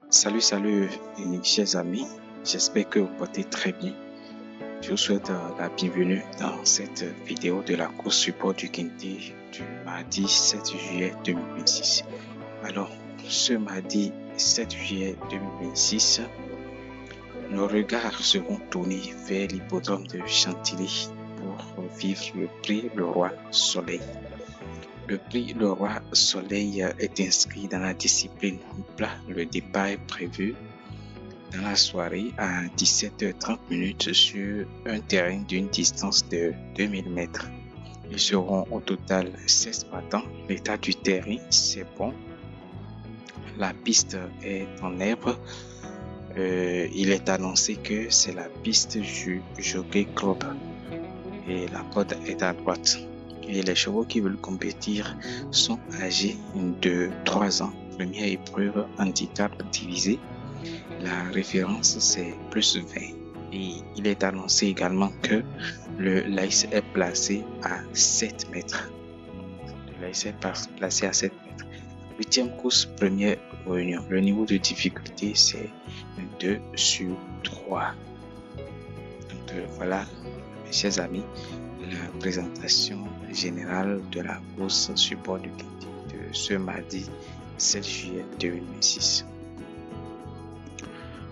Salut, chers amis, j'espère que vous portez très bien. Je vous souhaite la bienvenue dans cette vidéo de la course support du Quintet du mardi 7 juillet 2026. Alors, ce mardi 7 juillet 2026, nos regards seront tournés vers l'hippodrome de Chantilly pour vivre le prix Le Roi Soleil. Le prix Le Roi Soleil est inscrit dans la discipline plat. Le départ est prévu dans la soirée à 17h30 sur un terrain d'une distance de 2000 mètres. Ils seront au total 16 partants. L'état du terrain, c'est bon. La piste est en herbe. Il est annoncé que c'est la piste du Jockey Club et la corde est à droite. Et les chevaux qui veulent compétir sont âgés de 3 ans. Première épreuve handicap divisé. La référence, c'est plus 20. Et il est annoncé également que le laïs est placé à 7 mètres. Le laïs est placé à 7 mètres. 8e course, première réunion. Le niveau de difficulté, c'est 2 sur 3. Donc voilà, mes chers amis, la présentation générale de la course support du Quintet de ce mardi 7 juillet 2026.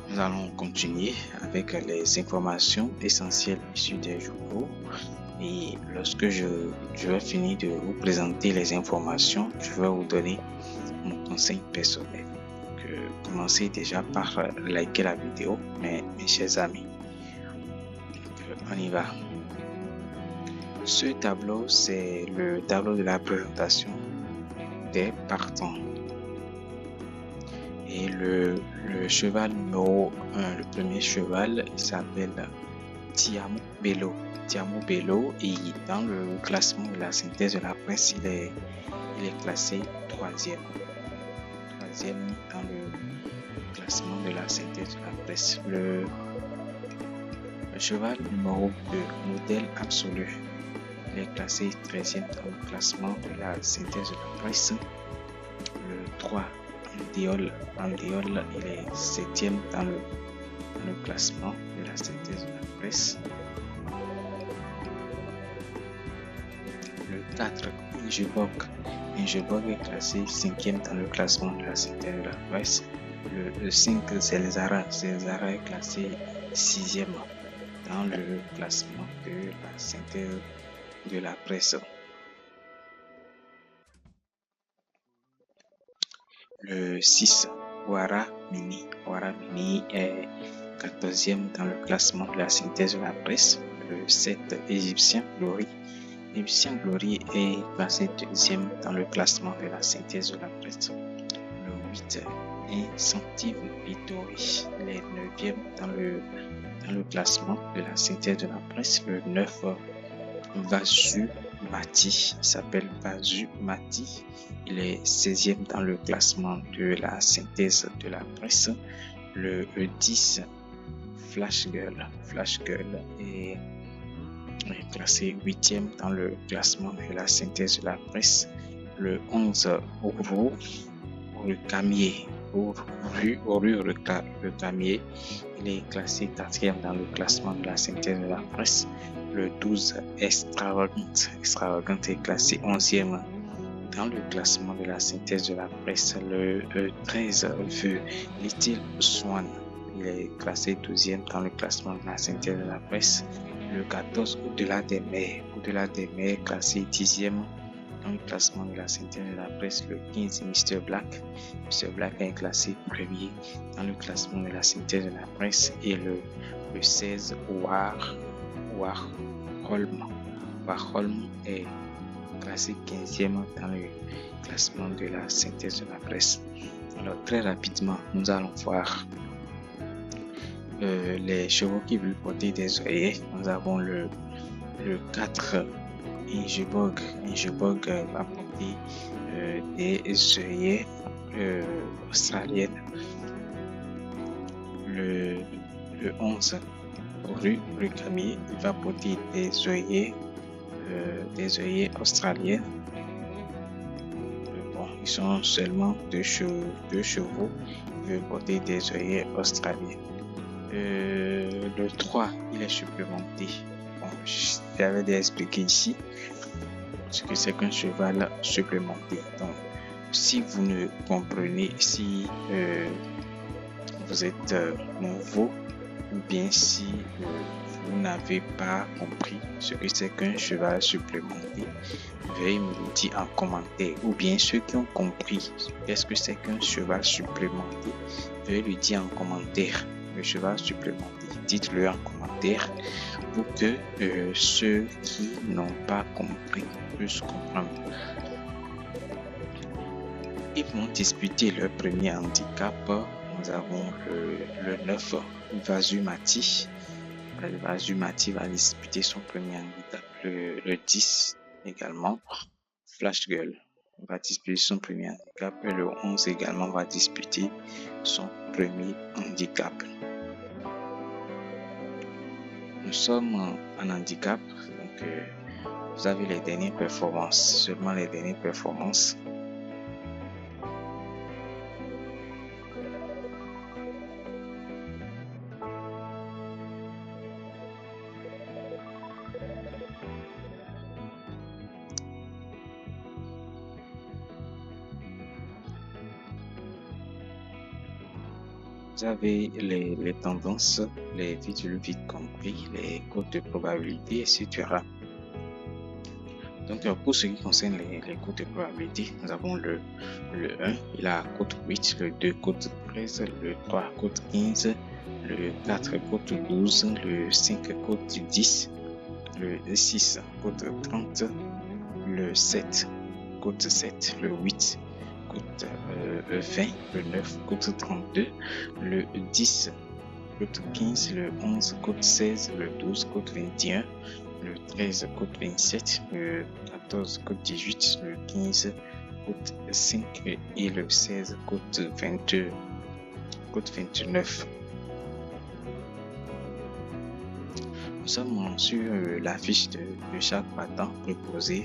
Nous allons continuer avec les informations essentielles issues des journaux. Et lorsque je vais finir de vous présenter les informations, je vais vous donner mon conseil personnel. Commencez déjà par liker la vidéo, mes chers amis. On y va. Ce tableau, c'est le tableau de la présentation des partants. Et le cheval numéro 1, le premier cheval, il s'appelle Tiamo Bello. Tiamo Bello, et dans le classement de la synthèse de la presse, il est classé 3e. 3e dans le classement de la synthèse de la presse. Le cheval numéro 2, modèle absolu, il est classé 13e dans le classement de la synthèse de la presse. Le 3, Andiol, il est 7e dans le classement de la synthèse de la presse. Le 4, Ingeborg est classé 5e dans le classement de la synthèse de la presse. Le 5, Zelzara est classé 6e dans le classement de la synthèse de la presse. Le 6, Wara Mini est 14e dans le classement de la synthèse de la presse. Le 7, Égyptien Glory est classé 2e dans le classement de la synthèse de la presse. Le 8, Incentive Vittori, il est 9e dans le classement de la synthèse de la presse. Le 9, Vasu Mati, il s'appelle Vasu Mati, il est 16e dans le classement de la synthèse de la presse. Le 10, Flash Girl est classé 8e dans le classement de la synthèse de la presse. Le 11, Recamier, il est classé 4e dans le classement de la synthèse de la presse. Le 12, Extravagant est classé 11e dans le classement de la synthèse de la presse. Le 13, Little Swan, il est classé 12e dans le classement de la synthèse de la presse. Le 14, Au-delà des mers, classé 10e dans le classement de la synthèse de la presse. Le 15, Mr. Black est classé 1er dans le classement de la synthèse de la presse. Et le 16, Warholm est classé 15e dans le classement de la synthèse de la presse. Alors très rapidement, nous allons voir les chevaux qui veulent porter des œillets. Nous avons le 4, Ingeborg va porter des œillets australiennes. Le 11, Recamier, il va porter des œillets australiens. Bon, ils sont seulement deux chevaux. veut porter des œillets australiens. Le 3, il est supplémenté. Bon, j'avais déjà expliqué ici ce que c'est qu'un cheval supplémenté. Donc, si vous ne comprenez, si vous êtes nouveau, ou bien si vous n'avez pas compris ce que c'est qu'un cheval supplémenté, veuillez me le dire en commentaire. Ou bien ceux qui ont compris qu'est-ce que c'est qu'un cheval supplémenté, veuillez le dire en commentaire. Le cheval supplémenté, dites-le en commentaire pour que ceux qui n'ont pas compris puissent comprendre. Ils vont disputer leur premier handicap. Nous avons le 9, Vasumati. Vasumati va disputer son premier handicap. Le 10 également, Flash Girl va disputer son premier handicap. Et le 11 également va disputer son premier handicap. Nous sommes en handicap, donc vous avez les dernières performances, seulement les dernières performances. Vous avez les tendances, les vite compris, les codes de probabilité, etc. Donc, pour ce qui concerne les codes de probabilité, nous avons le 1, il a code 8, le 2, code 13, le 3, code 15, le 4, code 12, le 5, code 10, le 6, code 30, le 7, code 7, le 8, code 20, le 9, code 32, le 10, code 15, le 11, code 16, le 12, code 21, le 13, code 27, le 14, code 18, le 15, code 5 et le 16, code 22, code 29. Nous sommes sur la fiche de chaque battant proposée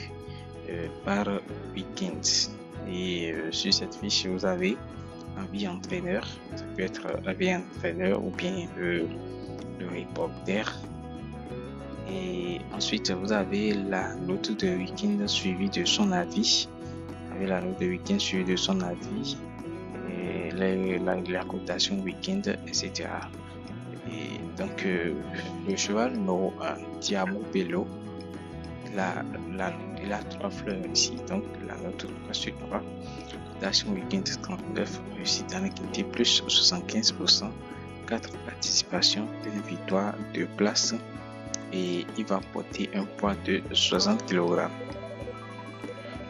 par week-end. Et sur cette fiche, vous avez un vie entraîneur, ça peut être un vie entraîneur ou bien le reporter. Et ensuite, vous avez la note de week-end suivie de son avis. Vous avez la note de week-end suivie de son avis, et la cotation week-end, etc. Et donc, le cheval numéro 1, Diamo Bello, il a 3 fleurs ici, donc la note 3 sur 3. Cotation week-end 39, réussite dans l'équité plus 75%, 4 participations, 2 victoires, 2 places. Et il va porter un poids de 60 kg.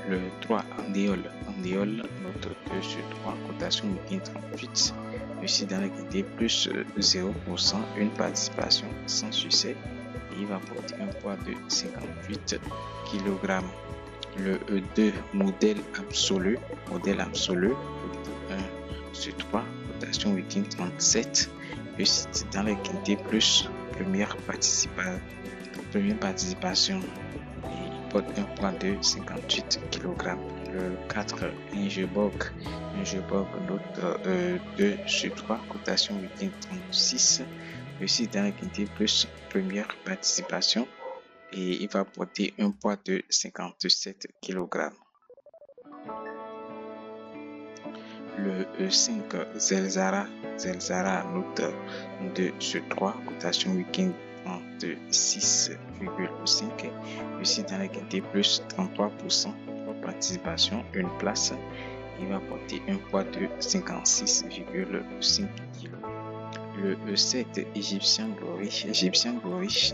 Le 3, Andéol, note 2 sur 3, cotation week-end 38, réussite dans l'équité plus 0%, une participation sans succès. Et il va porter un poids de 58 kg. Le 2, modèle absolu, note 1 sur 3, cotation week-end 37, réussite dans l'équité plus première participation, et il porte un poids de 58 kg. Le 4, Ingeborg, note 2 sur 3, cotation week-end 36, réussite dans l'équité plus première participation, et il va porter un poids de 57 kg. Le 5, Zelzara, note 2 sur 3, cotation week-end 36,5, réussite dans l'équité plus 33%, participation, une place. Il va porter un poids de 56,5 kg. Le 7, Egyptian Glory,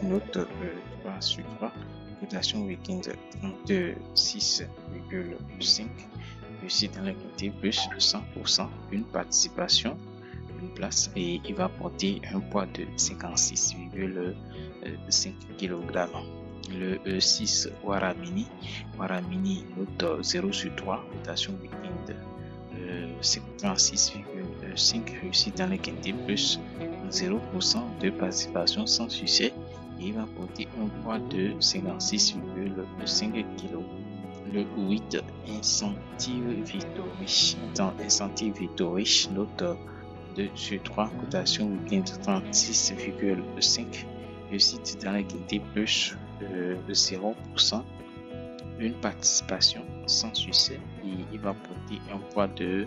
note 3 sur 3, cotation week-end 36,5, réussite dans l'équité plus 100%, une participation, une place, et il va porter un poids de 56,5 kg. Le 6, Waramini, note 0 sur 3, cotation week-end 36,5, réussite dans l'équité plus 0% de participation sans succès, et il va porter un poids de 56,5 kg. Le 8, Incentive Victory, note 2 sur 3, cotation week-end 36,5. Réussite dans la qualité plus de 0%. Une participation sans succès et il va porter un poids de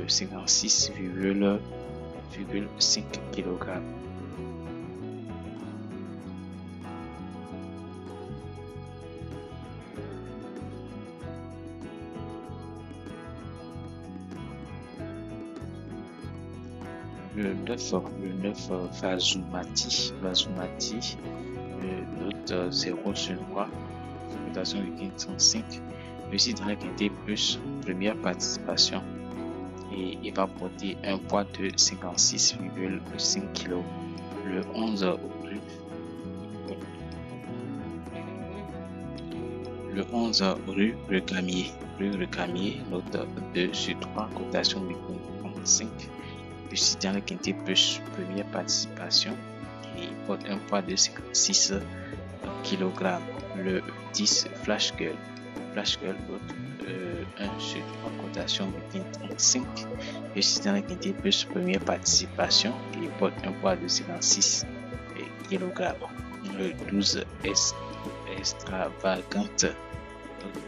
56,5 kg. Le 9 Vazumati, note 0 sur 3, cotation week-end 35, réussit dans la qualité plus, première participation et il va porter un poids de 56,5 kg. Le 11 rue Recamier, note 2 sur 3, cotation week-end 35. Réussit dans la qualité plus, première participation et il porte un poids de 56 kg. Le 10 Flash Girl, note 1 sur 3, cotation week-end 35. Réussit dans la qualité plus, première participation et il porte un poids de 56 kg. Le 12 Extravagante,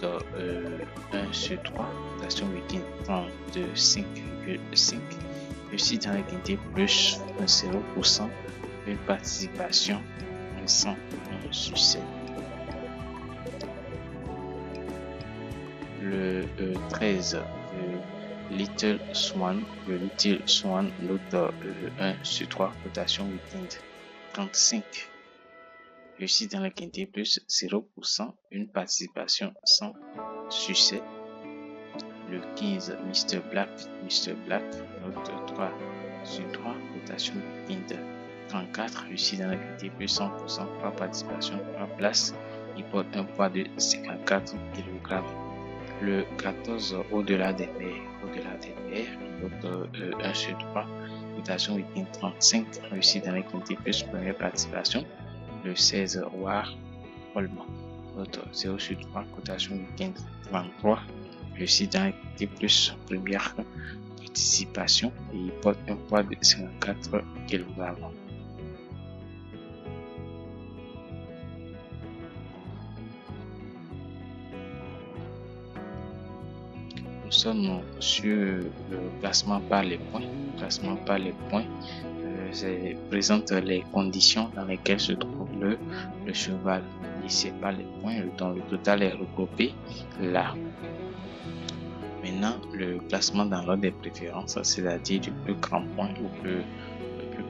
note 1 sur 3, cotation week-end 32,5. Réussit dans la qualité plus 0%, une participation sans un succès. Le 13 Little Swan, note 1 sur 3, cotation week-end 35. Réussit dans la qualité plus 0%, une participation sans succès. Le 15 Mr. Black, note 3 sur 3, cotation week-end 34, réussit dans la qualité plus 100%, 3 participations, 3 places, il porte un poids de 54 kg. Le 14 Au-delà des mers, note 1 sur 3, cotation week-end 35, réussit dans la qualité plus, première participation. Le 16 War Holman, note 0 sur 3, cotation week-end 33, réussit dans la qualité plus, première participation et il porte un poids de 54 kg. Nous sommes sur le classement par les points. Présente les conditions dans lesquelles se trouve le cheval. Ici par les points, dont le total est regroupé là. Maintenant, le classement dans l'ordre des préférences, c'est-à-dire du plus grand point au plus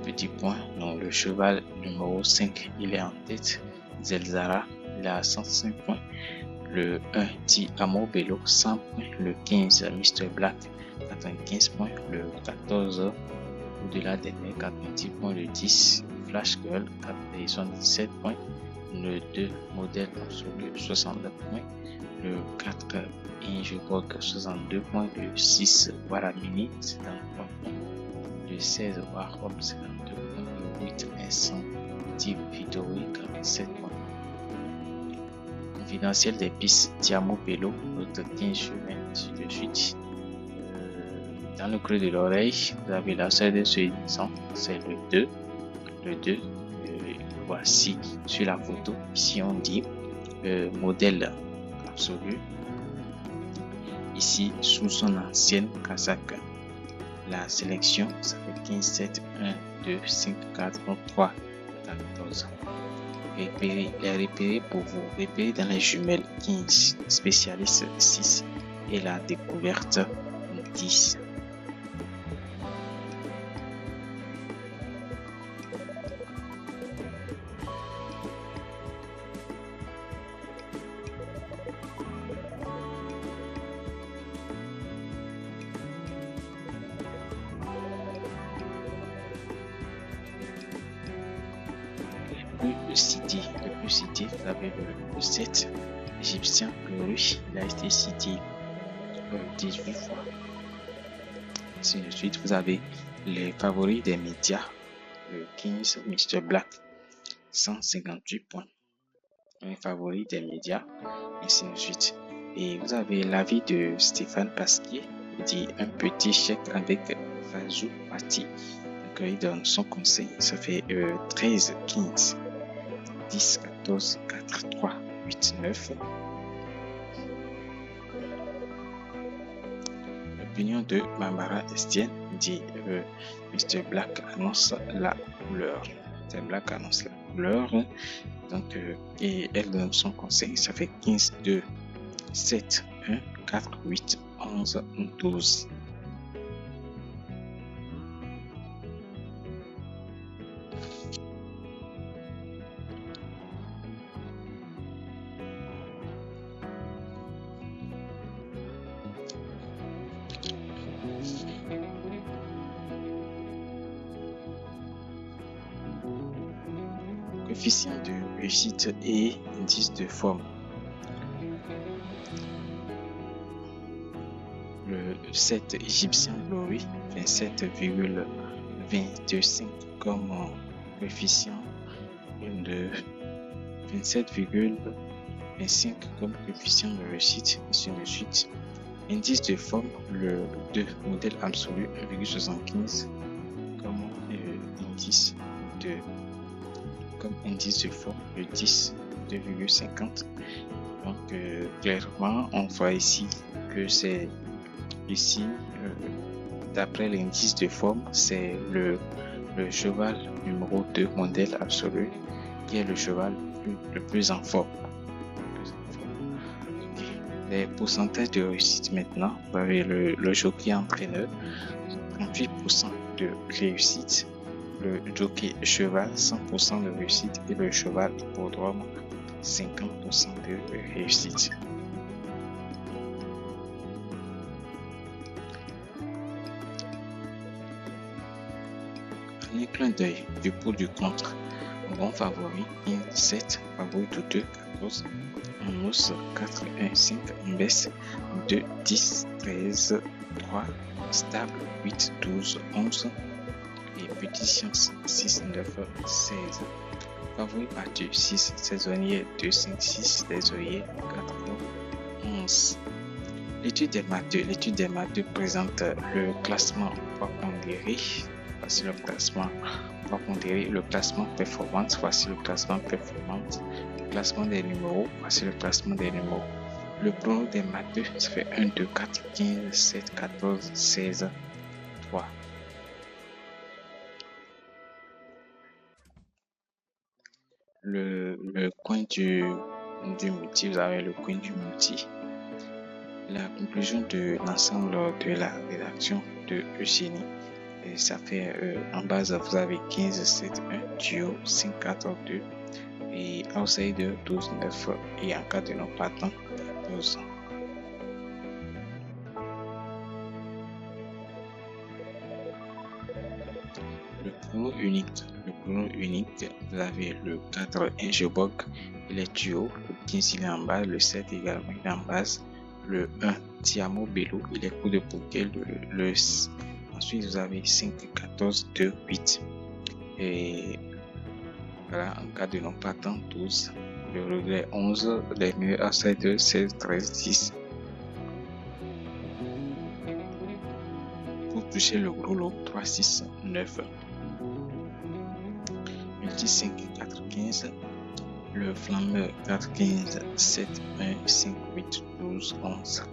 petit point. Donc, le cheval numéro 5, il est en tête. Zelzara, il a 105 points. Le 1, Ti Amo Bello, 100 points. Le 15, Mr. Black, 95 points. Le 14, Au-delà des mers, 90 points. Le 10, Flash Girl, 77 points. Le 2, Modèle Absolu, 69 points. Le 4, Ingeborg, 62 points. Le 6, Waramini, 53 points. Le 16, Warhol, 52 points. Le 8, Instant Deep Victory, 47 points. Confidentiel des pistes, Tiamo Bello, note 15 sur 20, ainsi de suite. Dans le creux de l'oreille, vous avez la seule de ce c'est le 2. Voici sur la photo. Ici, on dit modèle absolu. Ici, sous son ancienne casaque. La sélection, ça fait 15, 7, 1, 2, 5, 4, 3, 14. Les repérer pour vous. Repérer dans les jumelles 15, spécialiste 6 et la découverte 10. Le plus cité, vous avez le 7 égyptien, le russe, il a été cité 18 fois. Ainsi de suite, vous avez les favoris des médias, le 15 Mr. Black, 158 points. Les favoris des médias, ainsi de suite. Et vous avez l'avis de Stéphane Pasquier, il dit un petit chèque avec Fazou Pati. Donc il donne son conseil. Ça fait 13, 15, 10, 14, 4, 3, 8, 9. L'opinion de Barbara Estienne dit Mr. Black annonce la couleur. Mr. Black annonce la couleur. Donc, et elle donne son conseil. Ça fait 15, 2, 7, 1, 4, 8, 11, 12. Coefficient de réussite et indice de forme. Le 7 égyptien Glory, 27,25 comme coefficient, de 27,25 comme coefficient de réussite, ainsi de suite. Indice de forme, le 2 modèle absolu 1,75 comme indice de forme, le 10 2,50. Donc clairement on voit ici que c'est ici d'après l'indice de forme, c'est le cheval numéro 2 modèle absolu qui est le cheval le plus en forme. Les pourcentages de réussite maintenant, vous avez le jockey entraîneur, 38% de réussite, le jockey cheval, 100% de réussite et le cheval hippodrome, 50% de réussite. Un clin d'œil du pour du contre. Bon favori, 7, favori de 2, 14, 11, 4, 1, 5, en baisse, 2, 10, 13, 3, stable, 8, 12, 11, et petit science, 6, 9, 16. Favori battu, 6, saisonnier, 2, 5, 6, saisonnier, 4, 11. L'étude des maths présente le classement par pondéré. Voici le classement par pondéré, le classement performance. Voici le classement performance. Le classement des numéros. Voici le classement des numéros. Le prono des maths, ça fait 1, 2, 4, 15, 7, 14, 16, 3. Le coin du multi, vous avez le coin du multi. La conclusion de l'ensemble de la rédaction de Eugénie, et ça fait en base, vous avez 15, 7, 1, duo, 5, 4, 2 et outsider 12, 9 et en cas de non partant 12. Le prono unique, vous avez le 4 Ingeborg, il est duo, le 15 il est en base, le 7 également il est en base, le 1 Tiamo Bello, il est coup de poker, ensuite vous avez 5, 14, 2, 8 et voilà, en cas de non partant 12, le regret 11, les meilleurs outsiders 16, 13, 10. Pour toucher le gros lot 3, 6, 9. Multi 5, 4, 15. Le flammeur 4, 15, 7, 1, 5, 8, 12, 11.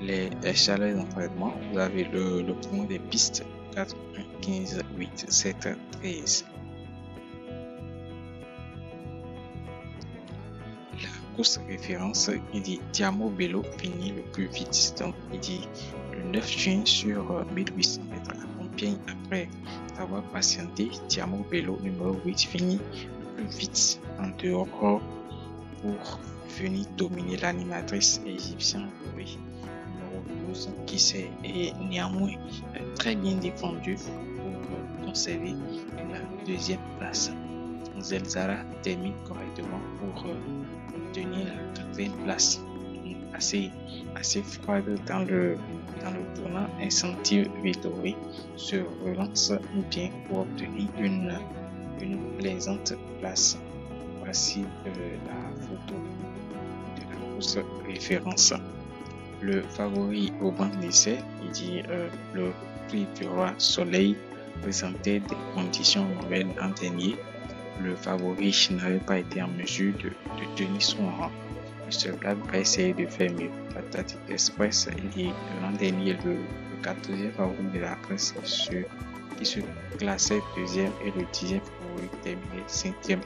Les chalets d'entraînement, vous avez le prono des pistes 4, 1, 15, 8, 7, 13. La course référence, il dit Tiamo Bello finit le plus vite. Donc il dit le 9 juin sur 1800 mètres à Compiègne. Après avoir patienté, Tiamo Bello numéro 8 finit le plus vite en dehors pour venir dominer l'animatrice égyptienne numéro 12 qui s'est néanmoins très bien défendu pour conserver la deuxième place. Zelzara termine correctement pour obtenir la quatrième place. Assez froide dans le tournant, Incentive Victory se relance bien pour obtenir une plaisante place. Voici la photo de la course référence. Le favori au banc d'essai, il dit le prix du roi Soleil présentait des conditions nouvelles l'an dernier. Le favori n'avait pas été en mesure de tenir son rang. Ce club va essayer de faire mieux. Athletic Express, il dit l'an dernier le 14e favori de la presse qui se classait 2e et le 10e favori terminé 5e.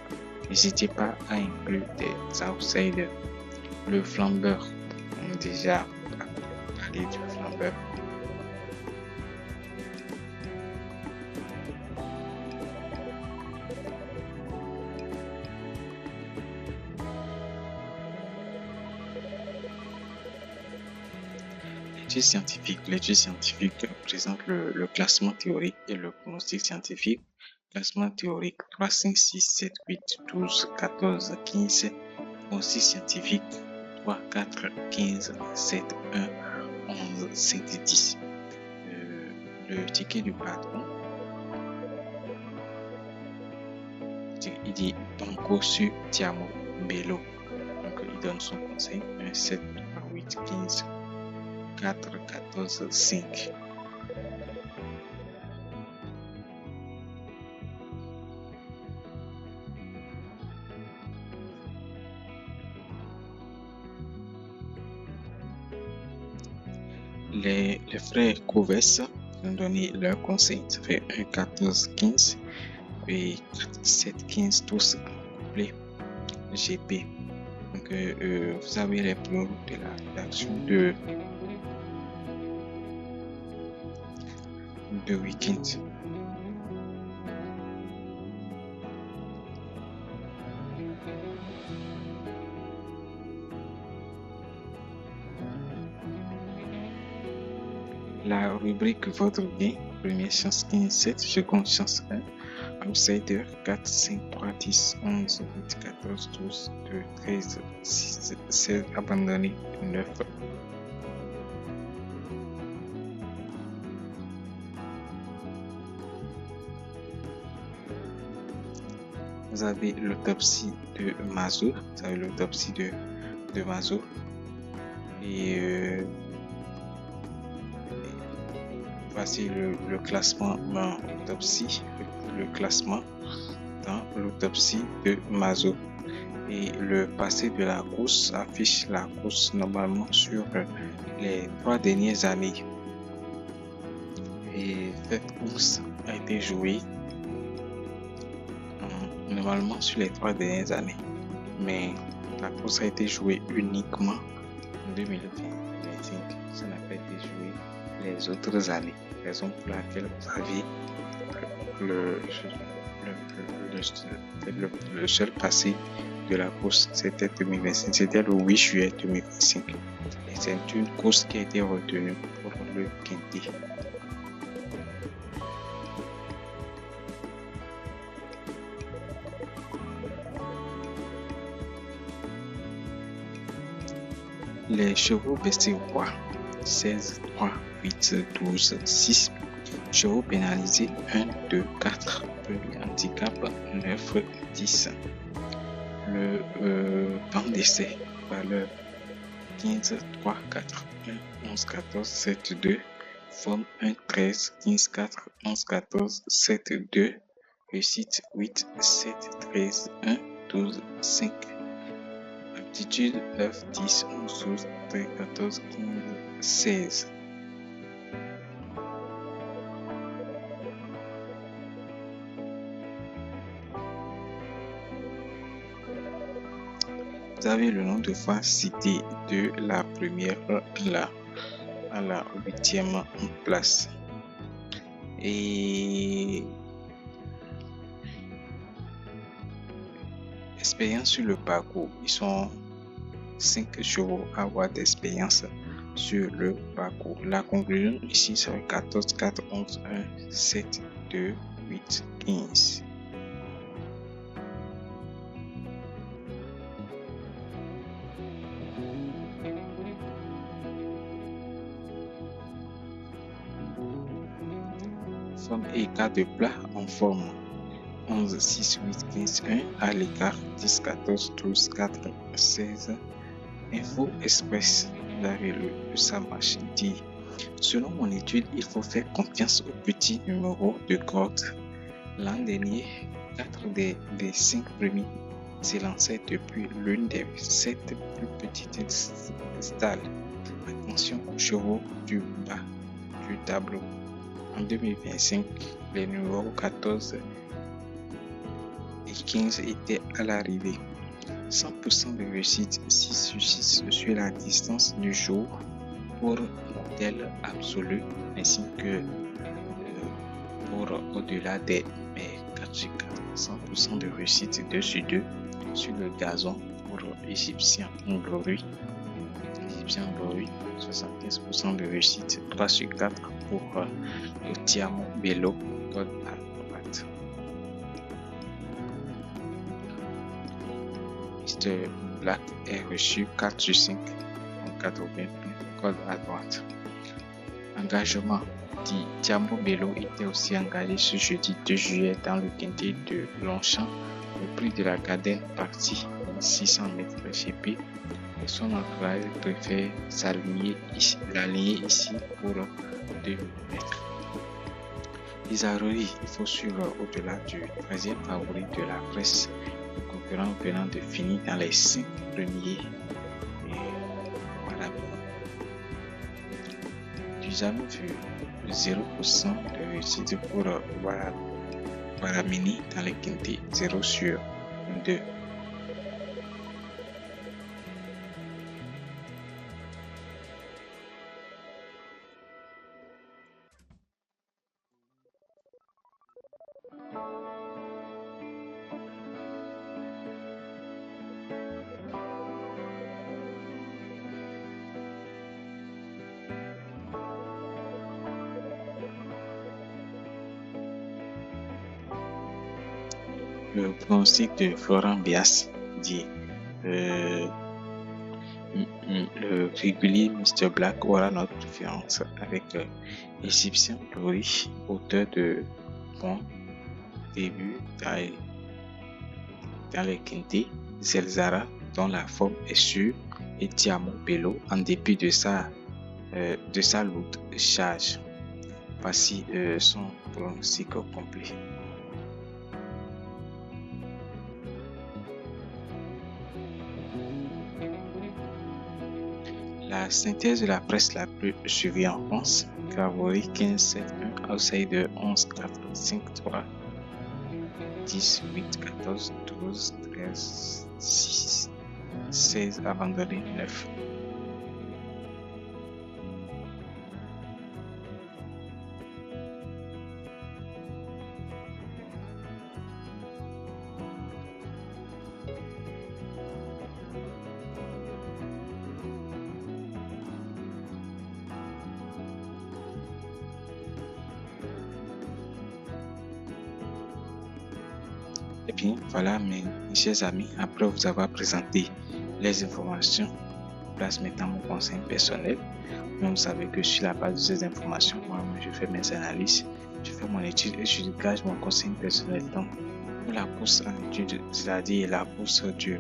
N'hésitez pas à inclure des outsiders. Le flambeur, on a déjà parlé du flambeur. L'étude scientifique présente le classement théorique et le pronostic scientifique. Classement théorique 3, 5, 6, 7, 8, 12, 14, 15. Pronostic scientifique 3, 4, 15, 7, 1, 11, 5, 10. Le ticket du patron. Il dit Banco sur Tiamo Bello. Donc il donne son conseil 1, 7, 3, 8, 15. 4, 14, 5. Les frères Coves ont donné leur conseil. Ça fait 1, 14, 15 et 4, 7, 15 tous en couplet GP. Donc vous avez les preuves de la rédaction de week-end. La rubrique Votre gain, première chance 15, 7, seconde chance 1, outsider 4, 5, 3, 10, 11, 8, 14, 12, 2, 13, 6, 16, abandonné 9. Vous avez l'autopsie de Mazur, vous avez l'autopsie de Mazur et voici le classement dans l'autopsie, le classement dans l'autopsie de Mazur et le passé de la course affiche la course normalement sur les 3 dernières années et cette course a été jouée normalement sur les 3 dernières années, mais la course a été jouée uniquement en 2020-2025. Ça n'a pas été joué les autres années, raison pour laquelle vous avez le seul passé de la course, c'était 2025, c'était le 8 juillet 2025 et c'est une course qui a été retenue pour le Quintet. Les chevaux baissés rois 16, 3, 8, 12, 6. Chevaux pénalisés 1, 2, 4. Premier handicap 9, 10. Le banc d'essai valeur 15, 3, 4, 1, 11, 14, 7, 2. Forme 1, 13, 15, 4, 11, 14, 7, 2. Réussite 8, 7, 13, 1, 12, 5. Aptitude 9, 10, 11, 12, 13, 14, 15, 16. Vous avez le nombre de fois cité de la première à la 8e place. Et expérience sur le parcours. Ils sont 5 chevaux à avoir d'expérience sur le parcours. La conclusion ici c'est 14, 4, 11, 1, 7, 2, 8, 15. Forme et quart de plat en forme 11, 6, 8, 15, 1 à l'écart 10, 14, 12, 4, 16. Info Express vous avez ça marche. Dit, selon mon étude, il faut faire confiance aux petits numéros de corde. L'an dernier, 4 des 5 premiers s'élançaient depuis l'une des 7 plus petites stalles. Attention aux chevaux du bas du tableau. En 2025, les numéros 14 et 15 étaient à l'arrivée. 100% de réussite 6 sur 6 sur la distance du jour pour modèle absolu ainsi que pour au-delà des 4 sur 4. 100% de réussite 2 sur 2 sur le gazon pour Égyptien Glory. 75% de réussite 3 sur 4 pour le Tiamo Bello code à droite. Mr. Black est reçu 4 sur 5 en 80 code à droite. Engagement dit Tiamo Bello était aussi engagé ce jeudi 2 juillet dans le quintet de Longchamp au prix de la Garden Party 600 mètres GP. Son entourage préfère l'aligner ici pour 2 mètres. Isarori, il faut suivre au-delà du 13e favori de la presse, le concurrent venant de finir dans les 5 premiers. Voilà. Du jamais vu 0% de réussite pour Waramini dans les quintés 0 sur 2. Le pronostic de Florent Bias dit le régulier Mr. Black aura notre préférence avec Égyptien Glory, auteur de bons débuts dans les quintés, Zelzara dont la forme est sûre et Tiamo Bello en dépit de sa lourde charge. Voici son pronostic complet. La synthèse de la presse la plus suivie en France, favori 15-7-1, outsider 11-4-5-3, 10, 8, 14, 12, 13, 6, 16, abandonné 9. Et bien voilà mes chers amis, après vous avoir présenté les informations, place maintenant mon conseil personnel. Vous savez que sur la base de ces informations, moi je fais mes analyses, je fais mon étude et je dégage mon conseil personnel. Donc pour la course en étude, c'est-à-dire la course du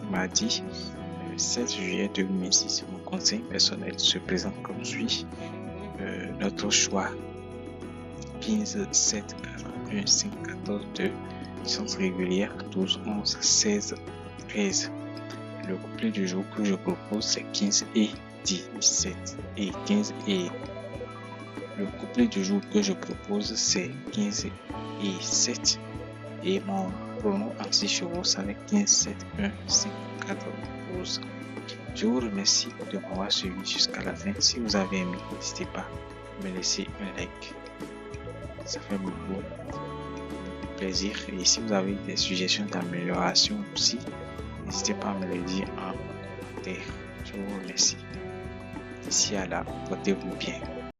mardi 7 juillet 2006, mon conseil personnel se présente comme suit. Notre choix 15, 7, 4, 1, 5, 14, 2, distance régulière 12, 11, 16, 13. Le couplet du jour que je propose c'est 15 et 17 et 15 et. Le couplet du jour que je propose c'est 15 et 7 et mon pronom en 6 chevaux c'est avec 15, 7, 1, 5, 4, 12. Je vous remercie de m'avoir suivi jusqu'à la fin. Si vous avez aimé, n'hésitez pas à me laisser un like. Ça fait beaucoup plaisir. Et si vous avez des suggestions d'amélioration aussi, n'hésitez pas à me les dire en commentaire. Je vous remercie. D'ici à là, portez-vous bien.